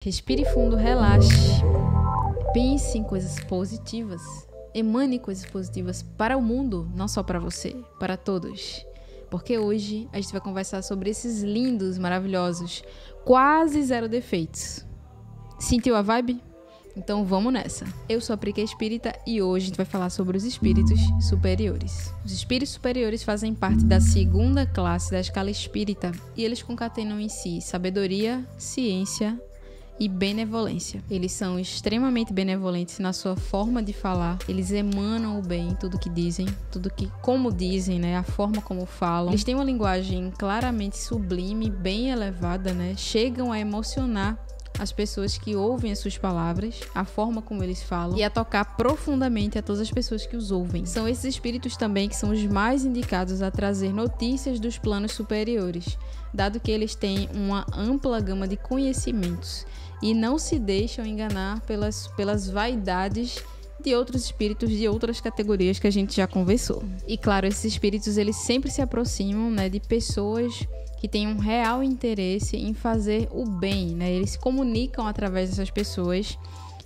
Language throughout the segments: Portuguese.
Respire fundo, relaxe. Pense em coisas positivas. Emane coisas positivas para o mundo, não só para você, para todos. Porque hoje a gente vai conversar sobre esses lindos, maravilhosos, quase zero defeitos. Sentiu a vibe? Então vamos nessa. Eu sou a Prica Espírita e hoje a gente vai falar sobre os espíritos superiores. Os espíritos superiores fazem parte da segunda classe da escala espírita e eles concatenam em si sabedoria, ciência e benevolência. Eles são extremamente benevolentes na sua forma de falar. Eles emanam o bem, tudo que dizem, como dizem, né? A forma como falam. Eles têm uma linguagem claramente sublime, bem elevada, né? Chegam a emocionar as pessoas que ouvem as suas palavras, a forma como eles falam e a tocar profundamente a todas as pessoas que os ouvem. São esses espíritos também que são os mais indicados a trazer notícias dos planos superiores, dado que eles têm uma ampla gama de conhecimentos e não se deixam enganar pelas vaidades de outros espíritos de outras categorias que a gente já conversou. E claro, esses espíritos eles sempre se aproximam, né, de pessoas que têm um real interesse em fazer o bem, né? Eles se comunicam através dessas pessoas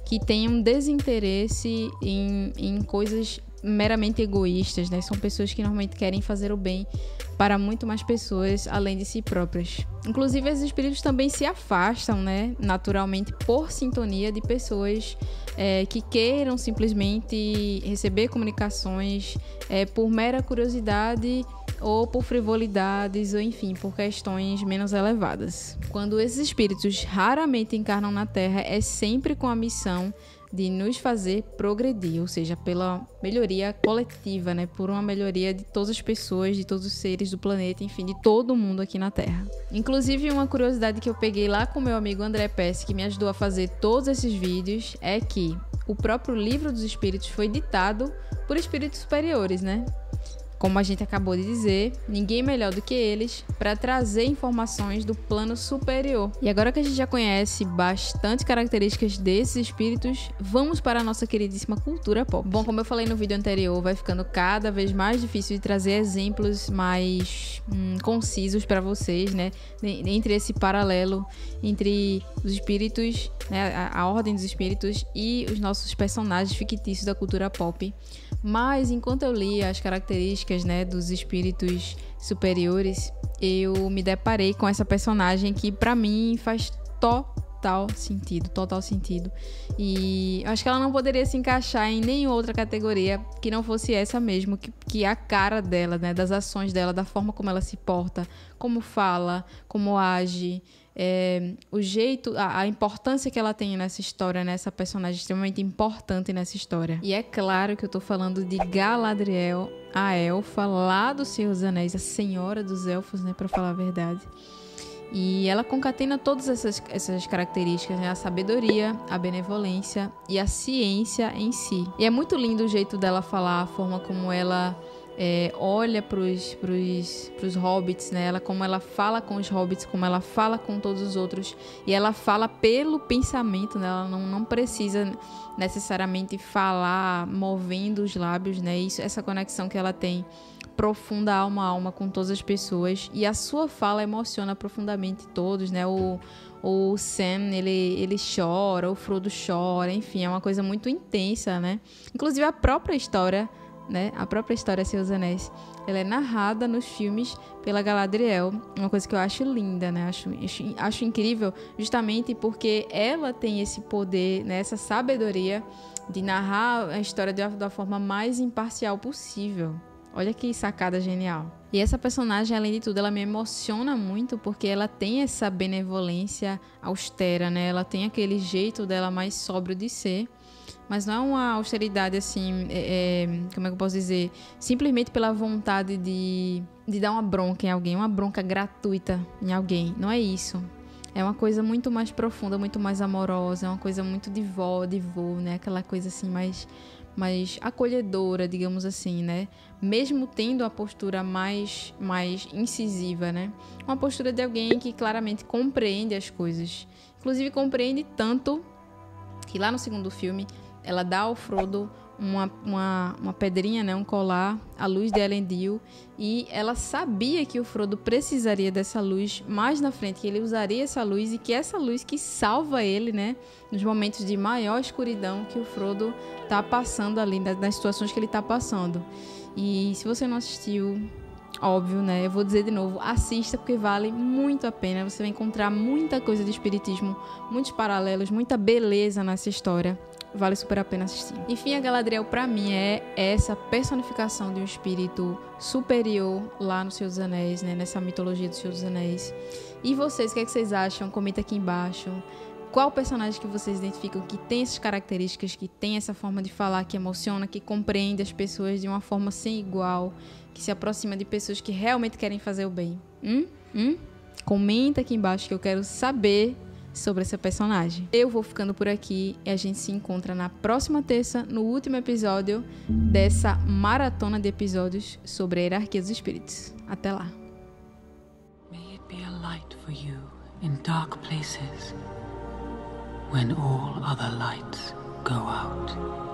que têm um desinteresse em coisas meramente egoístas, né? São pessoas que normalmente querem fazer o bem para muito mais pessoas além de si próprias. Inclusive, esses espíritos também se afastam, né, naturalmente, por sintonia de pessoas que queiram simplesmente receber comunicações por mera curiosidade ou por frivolidades, ou enfim, por questões menos elevadas. Quando esses espíritos raramente encarnam na Terra, é sempre com a missão de nos fazer progredir, ou seja, pela melhoria coletiva, né? Por uma melhoria de todas as pessoas, de todos os seres do planeta, enfim, de todo mundo aqui na Terra. Inclusive, uma curiosidade que eu peguei lá com meu amigo André Pesce, que me ajudou a fazer todos esses vídeos, é que o próprio Livro dos Espíritos foi ditado por espíritos superiores, né? Como a gente acabou de dizer, ninguém melhor do que eles para trazer informações do plano superior. E agora que a gente já conhece bastante características desses espíritos, vamos para a nossa queridíssima cultura pop. Bom, como eu falei no vídeo anterior, vai ficando cada vez mais difícil de trazer exemplos mais concisos para vocês, né? Entre esse paralelo entre os espíritos, né? A ordem dos espíritos e os nossos personagens fictícios da cultura pop. Mas enquanto eu li as características, né, dos espíritos superiores, eu me deparei com essa personagem que pra mim faz total sentido. E acho que ela não poderia se encaixar em nenhuma outra categoria que não fosse essa mesmo, que é a cara dela, né, das ações dela, da forma como ela se porta, como fala, como age. O jeito, a importância que ela tem nessa história, nessa personagem extremamente importante nessa história. E é claro que eu tô falando de Galadriel, a elfa lá do Senhor dos Anéis, a senhora dos elfos, né, pra falar a verdade. E ela concatena todas essas características, né? A sabedoria, a benevolência e a ciência em si. E é muito lindo o jeito dela falar, a forma como ela olha pros hobbits, né? Como ela fala com os hobbits, como ela fala com todos os outros. E ela fala pelo pensamento, né? Ela não precisa necessariamente falar movendo os lábios, né? Essa conexão que ela tem profunda alma a alma com todas as pessoas. E a sua fala emociona profundamente todos, né? O Sam, ele chora, o Frodo chora, enfim, é uma coisa muito intensa, né? Inclusive a própria história, né? A própria história Senhor dos Anéis, ela é narrada nos filmes pela Galadriel, uma coisa que eu acho linda, né? Acho incrível, justamente porque ela tem esse poder, né? Essa sabedoria de narrar a história da forma mais imparcial possível. Olha que sacada genial. E essa personagem, além de tudo, ela me emociona muito porque ela tem essa benevolência austera, né? Ela tem aquele jeito dela mais sóbrio de ser, mas não é uma austeridade assim, como é que eu posso dizer? Simplesmente pela vontade de dar uma bronca em alguém, uma bronca gratuita em alguém. Não é isso. É uma coisa muito mais profunda, muito mais amorosa, é uma coisa muito de vó, de vô, né? Aquela coisa assim mais acolhedora, digamos assim, né? Mesmo tendo a postura mais incisiva, né? Uma postura de alguém que claramente compreende as coisas. Inclusive compreende tanto que lá no segundo filme ela dá ao Frodo uma pedrinha, né, um colar, a luz de Elendil, e ela sabia que o Frodo precisaria dessa luz mais na frente, que ele usaria essa luz e que essa luz que salva ele, né, nos momentos de maior escuridão que o Frodo tá passando ali, nas situações que ele tá passando. E se você não assistiu, óbvio, né, eu vou dizer de novo, assista porque vale muito a pena. Você vai encontrar muita coisa de espiritismo, muitos paralelos, muita beleza nessa história. Vale super a pena assistir. Enfim, a Galadriel pra mim é essa personificação de um espírito superior lá no Senhor dos Anéis, né? Nessa mitologia do Senhor dos Anéis. E vocês, o que é que vocês acham? Comenta aqui embaixo. Qual personagem que vocês identificam que tem essas características, que tem essa forma de falar que emociona, que compreende as pessoas de uma forma sem igual, que se aproxima de pessoas que realmente querem fazer o bem? Comenta aqui embaixo que eu quero saber sobre essa personagem. Eu vou ficando por aqui e a gente se encontra na próxima terça, no último episódio dessa maratona de episódios sobre a hierarquia dos espíritos. Até lá. May it be a light for you in dark places when all other lights go out.